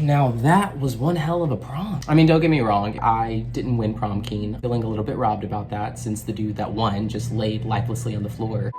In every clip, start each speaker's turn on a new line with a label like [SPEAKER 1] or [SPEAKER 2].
[SPEAKER 1] Now that was one hell of a prom. I mean, don't get me wrong, I didn't win prom king. Feeling a little bit robbed about that since the dude that won just laid lifelessly on the floor.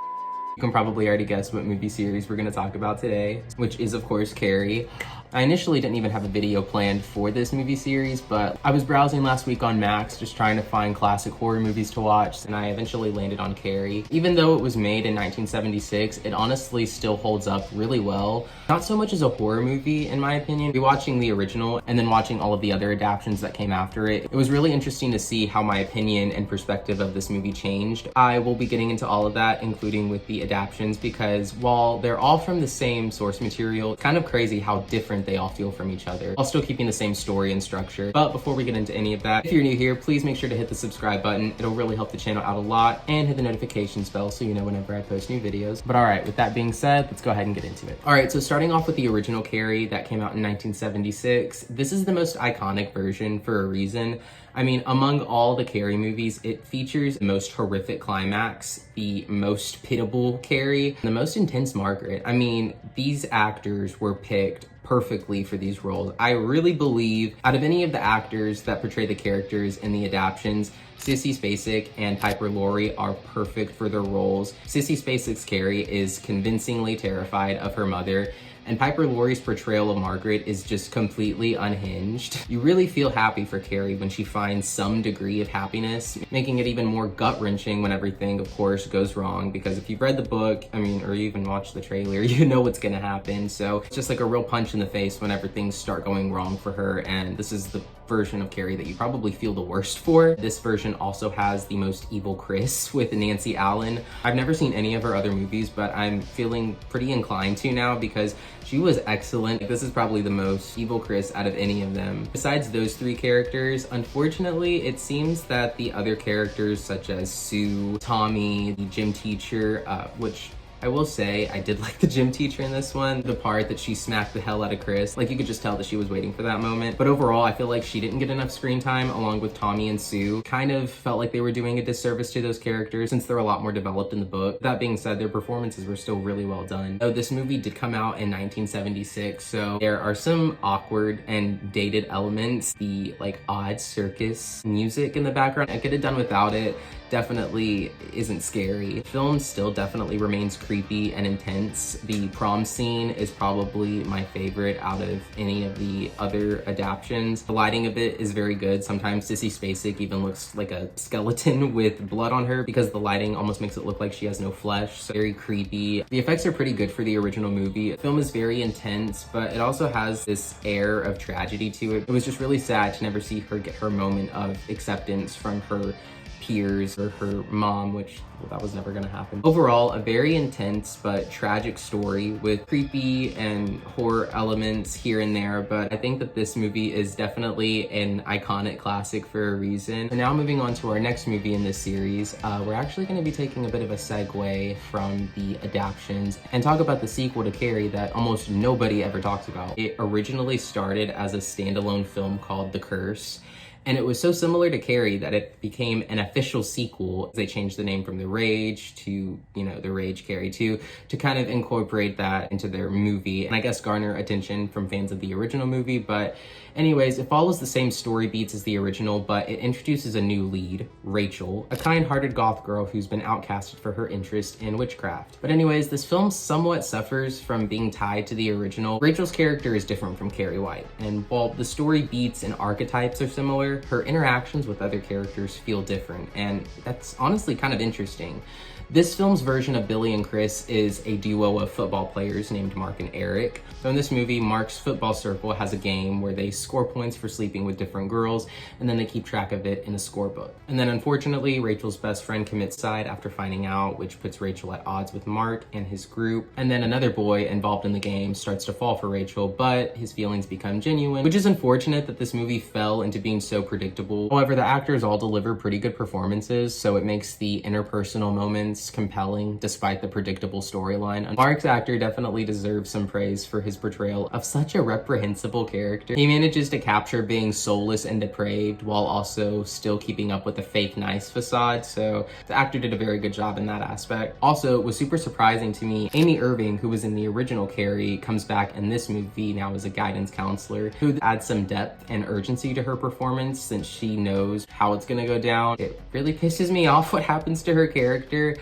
[SPEAKER 1] You can probably already guess what movie series we're gonna talk about today, which is of course Carrie. I initially didn't even have a video planned for this movie series, but I was browsing last week on Max just trying to find classic horror movies to watch, and I eventually landed on Carrie. Even though it was made in 1976, it honestly still holds up really well. Not so much as a horror movie, in my opinion. Rewatching the original and then watching all of the other adaptations that came after it, it was really interesting to see how my opinion and perspective of this movie changed. I will be getting into all of that, including with the adaptations, because while they're all from the same source material, it's kind of crazy how different they all feel from each other, while still keeping the same story and structure. But before we get into any of that, if you're new here, please make sure to hit the subscribe button. It'll really help the channel out a lot, and hit the notifications bell so you know whenever I post new videos. But all right, with that being said, let's go ahead and get into it. All right, so starting off with the original Carrie that came out in 1976, this is the most iconic version for a reason. I mean, among all the Carrie movies, it features the most horrific climax, the most pitiable Carrie, the most intense Margaret. I mean, these actors were picked perfectly for these roles. I really believe out of any of the actors that portray the characters in the adaptations, Sissy Spacek and Piper Laurie are perfect for their roles. Sissy Spacek's Carrie is convincingly terrified of her mother, and Piper Laurie's portrayal of Margaret is just completely unhinged. You really feel happy for Carrie when she finds some degree of happiness, making it even more gut-wrenching when everything, of course, goes wrong, because if you've read the book, I mean, or you even watched the trailer, you know what's gonna happen. So it's just like a real punch in the face whenever things start going wrong for her, and this is the version of Carrie that you probably feel the worst for. This version also has the most evil Chris with Nancy Allen. I've never seen any of her other movies, but I'm feeling pretty inclined to now because she was excellent. This is probably the most evil Chris out of any of them. Besides those three characters, unfortunately, it seems that the other characters such as Sue, Tommy, the gym teacher, which I will say, I did like the gym teacher in this one. The part that she smacked the hell out of Chris. Like, you could just tell that she was waiting for that moment. But overall, I feel like she didn't get enough screen time along with Tommy and Sue. Kind of felt like they were doing a disservice to those characters since they're a lot more developed in the book. That being said, their performances were still really well done. Though this movie did come out in 1976, so there are some awkward and dated elements. The like odd circus music in the background, I could have done without it. Definitely isn't scary. The film still definitely remains creepy and intense. The prom scene is probably my favorite out of any of the other adaptations. The lighting of it is very good. Sometimes Sissy Spacek even looks like a skeleton with blood on her because the lighting almost makes it look like she has no flesh. So very creepy. The effects are pretty good for the original movie. The film is very intense, but it also has this air of tragedy to it. It was just really sad to never see her get her moment of acceptance from her peers or her mom, which, well, that was never gonna happen. Overall, a very intense but tragic story with creepy and horror elements here and there, but I think that this movie is definitely an iconic classic for a reason. And now moving on to our next movie in this series, we're actually gonna be taking a bit of a segue from the adaptations and talk about the sequel to Carrie that almost nobody ever talks about. It originally started as a standalone film called The Curse, and it was so similar to Carrie that it became an official sequel. They changed the name from The Rage to, you know, The Rage Carrie II to kind of incorporate that into their movie and I guess garner attention from fans of the original movie. But anyways, it follows the same story beats as the original, but it introduces a new lead, Rachel, a kind-hearted goth girl who's been outcasted for her interest in witchcraft. But anyways, this film somewhat suffers from being tied to the original. Rachel's character is different from Carrie White, and while the story beats and archetypes are similar, her interactions with other characters feel different, and that's honestly kind of interesting. This film's version of Billy and Chris is a duo of football players named Mark and Eric. So in this movie, Mark's football circle has a game where they score points for sleeping with different girls, and then they keep track of it in a scorebook. And then unfortunately, Rachel's best friend commits suicide after finding out, which puts Rachel at odds with Mark and his group. And then another boy involved in the game starts to fall for Rachel, but his feelings become genuine, which is unfortunate that this movie fell into being so predictable. However, the actors all deliver pretty good performances, so it makes the interpersonal moments performance compelling despite the predictable storyline. Mark's actor definitely deserves some praise for his portrayal of such a reprehensible character. He manages to capture being soulless and depraved while also still keeping up with the fake nice facade, so the actor did a very good job in that aspect. Also, it was super surprising to me, Amy Irving, who was in the original Carrie, comes back in this movie now as a guidance counselor, who adds some depth and urgency to her performance since she knows how it's gonna go down. It really pisses me off what happens to her character.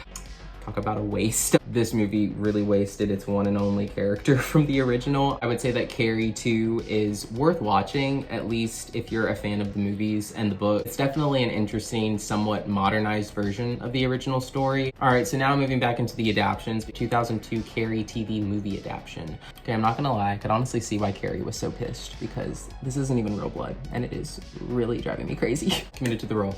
[SPEAKER 1] Talk about a waste. This movie really wasted its one and only character from the original. I would say that Carrie II is worth watching, at least if you're a fan of the movies and the book. It's definitely an interesting, somewhat modernized version of the original story. All right, so now moving back into the adaptations. 2002 Carrie TV movie adaptation. Okay, I'm not gonna lie, I could honestly see why Carrie was so pissed, because this isn't even real blood, and it is really driving me crazy. Committed to the role.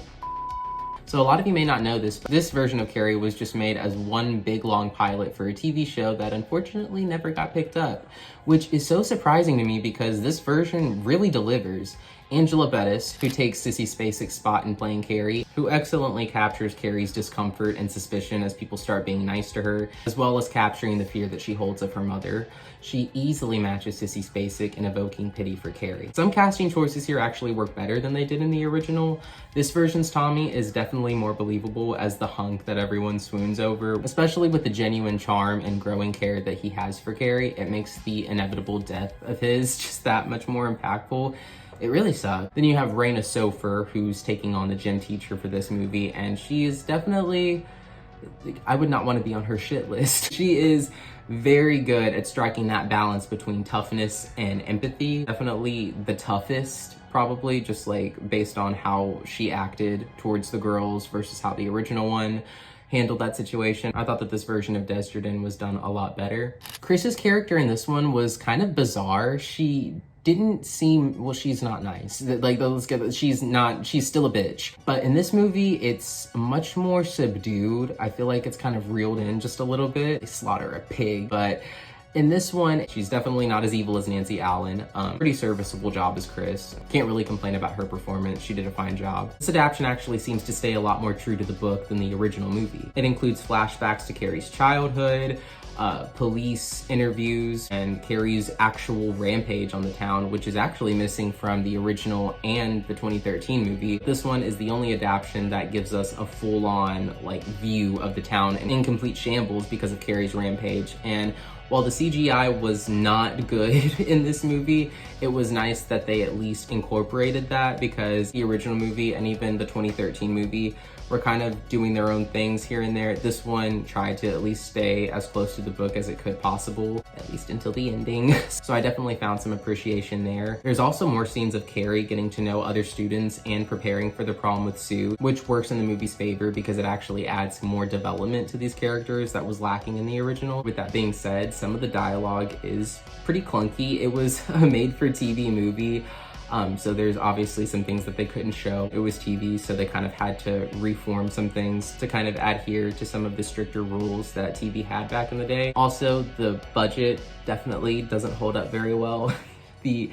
[SPEAKER 1] So a lot of you may not know this, but this version of Carrie was just made as one big long pilot for a TV show that unfortunately never got picked up, which is so surprising to me because this version really delivers. Angela Bettis, who takes Sissy Spacek's spot in playing Carrie, who excellently captures Carrie's discomfort and suspicion as people start being nice to her, as well as capturing the fear that she holds of her mother. She easily matches Sissy Spacek in evoking pity for Carrie. Some casting choices here actually work better than they did in the original. This version's Tommy is definitely more believable as the hunk that everyone swoons over, especially with the genuine charm and growing care that he has for Carrie. It makes the inevitable death of his just that much more impactful. It really sucked. Then you have Rena Sofer, who's taking on the gym teacher for this movie, and she is definitely, I would not want to be on her shit list. She is very good at striking that balance between toughness and empathy. Definitely the toughest, probably, just like based on how she acted towards the girls versus how the original one handled that situation. I thought that this version of Desjardins was done a lot better. Chris's character in this one was kind of bizarre. She didn't seem, well, she's not nice. Like, let's get, she's still a bitch. But in this movie, it's much more subdued. I feel like it's kind of reeled in just a little bit. They slaughter a pig, but in this one, she's definitely not as evil as Nancy Allen. Pretty serviceable job as Chris. Can't really complain about her performance. She did a fine job. This adaptation actually seems to stay a lot more true to the book than the original movie. It includes flashbacks to Carrie's childhood, police interviews, and Carrie's actual rampage on the town, which is actually missing from the original and the 2013 movie. This one is the only adaptation that gives us a full-on like view of the town in complete shambles because of Carrie's rampage. And while the CGI was not good in this movie, it was nice that they at least incorporated that, because the original movie and even the 2013 movie were kind of doing their own things here and there. This one tried to at least stay as close to the book as it could possible, at least until the ending. So I definitely found some appreciation there. There's also more scenes of Carrie getting to know other students and preparing for the prom with Sue, which works in the movie's favor because it actually adds more development to these characters that was lacking in the original. With that being said, some of the dialogue is pretty clunky. It was a made-for-TV movie. So there's obviously some things that they couldn't show. It was TV, so they kind of had to reform some things to kind of adhere to some of the stricter rules that TV had back in the day. Also, the budget definitely doesn't hold up very well. The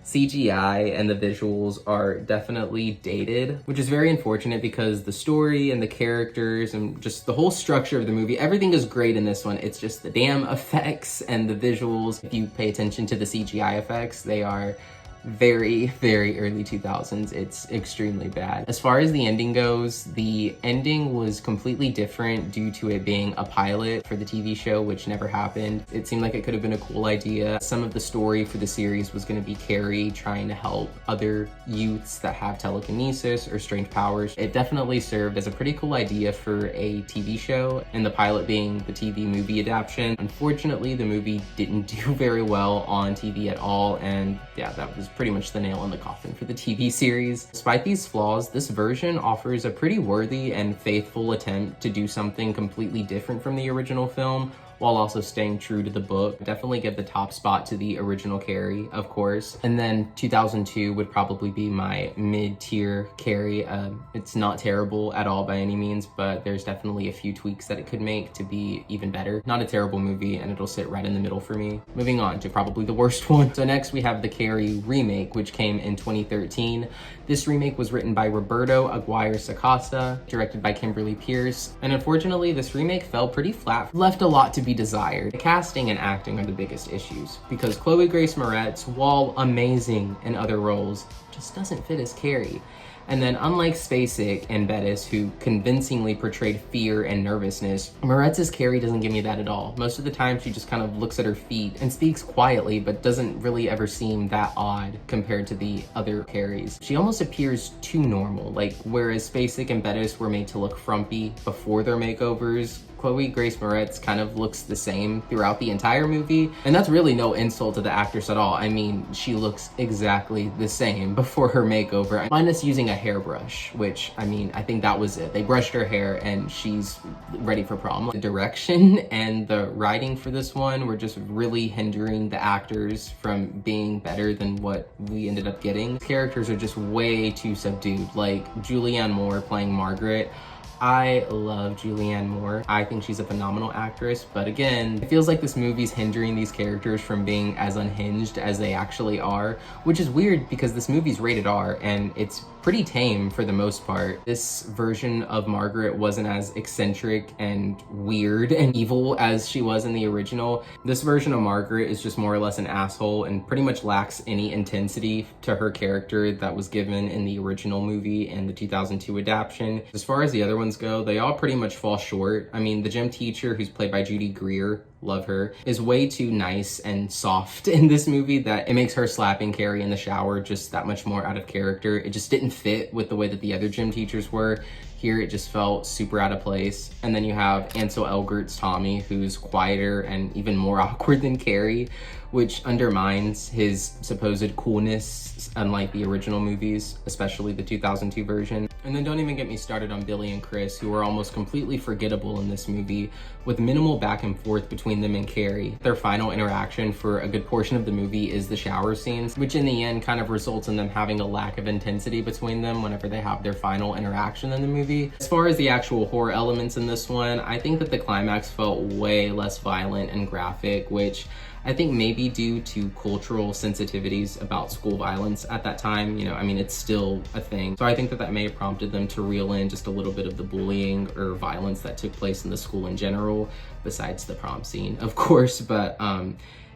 [SPEAKER 1] CGI and the visuals are definitely dated, which is very unfortunate because the story and the characters and just the whole structure of the movie, everything is great in this one. It's just the damn effects and the visuals. If you pay attention to the CGI effects, they are very, very early 2000s. It's extremely bad. As far as the ending goes, the ending was completely different due to it being a pilot for the TV show, which never happened. It seemed like it could have been a cool idea. Some of the story for the series was going to be Carrie trying to help other youths that have telekinesis or strange powers. It definitely served as a pretty cool idea for a TV show, and the pilot being the TV movie adaptation. Unfortunately, the movie didn't do very well on TV at all, and yeah, that was pretty much the nail in the coffin for the TV series. Despite these flaws, this version offers a pretty worthy and faithful attempt to do something completely different from the original film, while also staying true to the book. Definitely give the top spot to the original Carrie, of course. And then 2002 would probably be my mid-tier Carrie. It's not terrible at all by any means, but there's definitely a few tweaks that it could make to be even better. Not a terrible movie, and it'll sit right in the middle for me. Moving on to probably the worst one. So next we have the Carrie remake, which came in 2013. This remake was written by Roberto Aguirre-Sacasa, directed by Kimberly Pierce, and unfortunately this remake fell pretty flat, left a lot to be desired. The casting and acting are the biggest issues, because Chloe Grace Moretz, while amazing in other roles, just doesn't fit as Carrie. And then unlike Spacek and Bettis, who convincingly portrayed fear and nervousness, Moretz's Carrie doesn't give me that at all. Most of the time she just kind of looks at her feet and speaks quietly, but doesn't really ever seem that odd compared to the other Carries. She almost appears too normal, like whereas Spacek and Bettis were made to look frumpy before their makeovers, Chloe Grace Moretz kind of looks the same throughout the entire movie. And that's really no insult to the actress at all. I mean, she looks exactly the same before her makeover, minus using a hairbrush, which, I mean, I think that was it. They brushed her hair and she's ready for prom. The direction and the writing for this one were just really hindering the actors from being better than what we ended up getting. Characters are just way too subdued. Like Julianne Moore playing Margaret. I love Julianne Moore. I think she's a phenomenal actress, but again, it feels like this movie's hindering these characters from being as unhinged as they actually are, which is weird because this movie's rated R and it's pretty tame for the most part. This version of Margaret wasn't as eccentric and weird and evil as she was in the original. This version of Margaret is just more or less an asshole and pretty much lacks any intensity to her character that was given in the original movie and the 2002 adaptation. As far as the other ones go, they all pretty much fall short. I mean, the gym teacher, who's played by Judy Greer, love her, is way too nice and soft in this movie that it makes her slapping Carrie in the shower just that much more out of character. It just didn't fit with the way that the other gym teachers were. Here it just felt super out of place. And then you have Ansel Elgort's Tommy, who's quieter and even more awkward than Carrie, which undermines his supposed coolness, unlike the original movies, especially the 2002 version. And then don't even get me started on Billy and Chris, who are almost completely forgettable in this movie, with minimal back and forth between them and Carrie. Their final interaction for a good portion of the movie is the shower scenes, which in the end kind of results in them having a lack of intensity between them whenever they have their final interaction in the movie. As far as the actual horror elements in this one, I think that the climax felt way less violent and graphic, which I think maybe due to cultural sensitivities about school violence at that time. You know, I mean, it's still a thing. So I think that that may have prompted them to reel in just a little bit of the bullying or violence that took place in the school in general, besides the prom scene, of course. But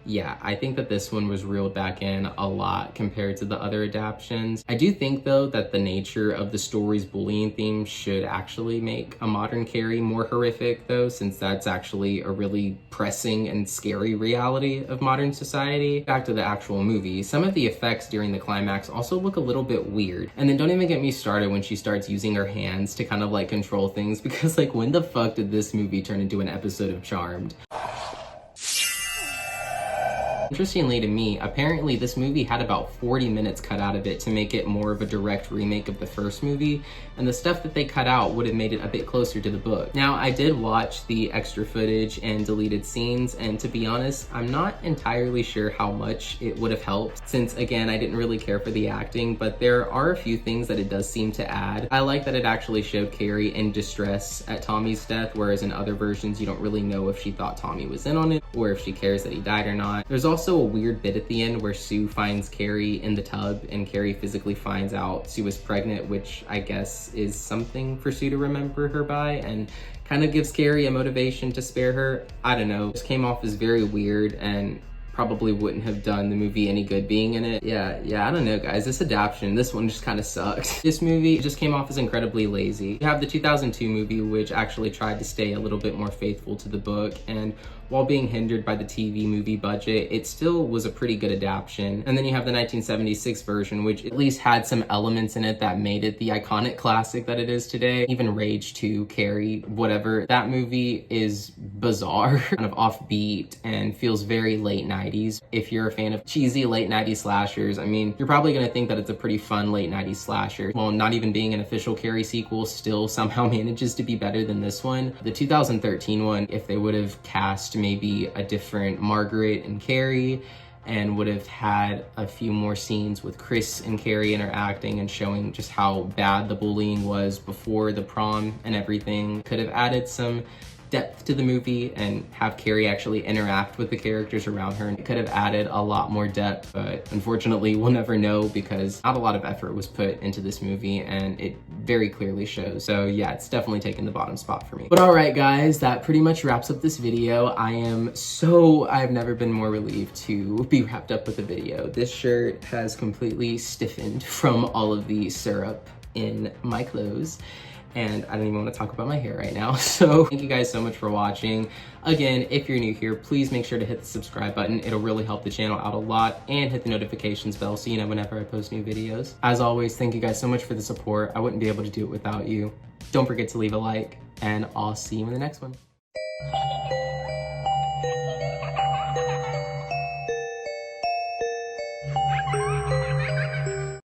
[SPEAKER 1] yeah, I think that this one was reeled back in a lot compared to the other adaptations. I do think though that the nature of the story's bullying theme should actually make a modern Carrie more horrific though, since that's actually a really pressing and scary reality of modern society. Back to the actual movie, some of the effects during the climax also look a little bit weird. And then don't even get me started when she starts using her hands to kind of like control things, because like when the fuck did this movie turn into an episode of Charmed? Interestingly to me, apparently this movie had about 40 minutes cut out of it to make it more of a direct remake of the first movie, and the stuff that they cut out would have made it a bit closer to the book. Now, I did watch the extra footage and deleted scenes, and to be honest, I'm not entirely sure how much it would have helped, since again, I didn't really care for the acting, but there are a few things that it does seem to add. I like that it actually showed Carrie in distress at Tommy's death, whereas in other versions, you don't really know if she thought Tommy was in on it, or if she cares that he died or not. There's also a weird bit at the end where Sue finds Carrie in the tub and Carrie physically finds out Sue is pregnant, which I guess is something for Sue to remember her by and kind of gives Carrie a motivation to spare her. I don't know, it just came off as very weird and probably wouldn't have done the movie any good being in it. Yeah, I don't know guys, this adaptation, this one just kind of sucked. This movie just came off as incredibly lazy. You have the 2002 movie, which actually tried to stay a little bit more faithful to the book, and while being hindered by the TV movie budget, it still was a pretty good adaptation. And then you have the 1976 version, which at least had some elements in it that made it the iconic classic that it is today. Even Rage 2, Carrie, whatever. That movie is bizarre, kind of offbeat, and feels very late 90s. If you're a fan of cheesy late 90s slashers, I mean, you're probably gonna think that it's a pretty fun late 90s slasher. Well, not even being an official Carrie sequel still somehow manages to be better than this one. The 2013 one, if they would have cast maybe a different Margaret and Carrie and would have had a few more scenes with Chris and Carrie interacting and showing just how bad the bullying was before the prom and everything, could have added some depth to the movie and have Carrie actually interact with the characters around her. It could have added a lot more depth, but unfortunately we'll never know because not a lot of effort was put into this movie and it very clearly shows. So yeah, it's definitely taken the bottom spot for me. But all right guys, that pretty much wraps up this video. I've never been more relieved to be wrapped up with a video. This shirt has completely stiffened from all of the syrup in my clothes. And I don't even want to talk about my hair right now. So thank you guys so much for watching. Again, if you're new here, please make sure to hit the subscribe button. It'll really help the channel out a lot, and hit the notifications bell so you know whenever I post new videos. As always, thank you guys so much for the support. I wouldn't be able to do it without you. Don't forget to leave a like, and I'll see you in the next one.